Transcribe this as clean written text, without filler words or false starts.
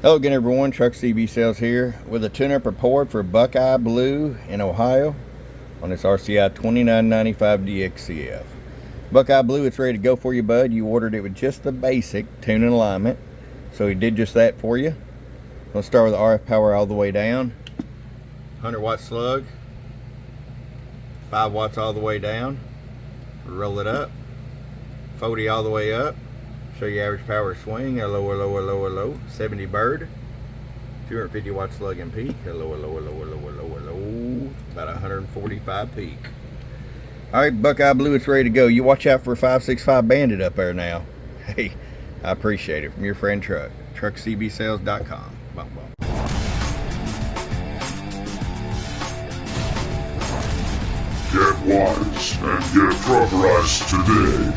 Hello again everyone, Truck CB Sales here with a tune-up report for Buckeye Blue in Ohio on this RCI-2995DXCF. Buckeye Blue, it's ready to go for you, bud. You ordered it with just the basic tune and alignment, so he did just that for you. Let's start with the RF power all the way down. 100 watt slug, 5 watts all the way down. Roll it up, 40 all the way up. Show you average power swing, a low, 70 bird, 250 watt slug and peak, a low, about 145 peak. Alright, Buckeye Blue, it's ready to go. You watch out for 565 Bandit up there now. Hey, I appreciate it. From your friend Truck, truckcbsales.com. Bump, bump. Get wise and get truckerized today.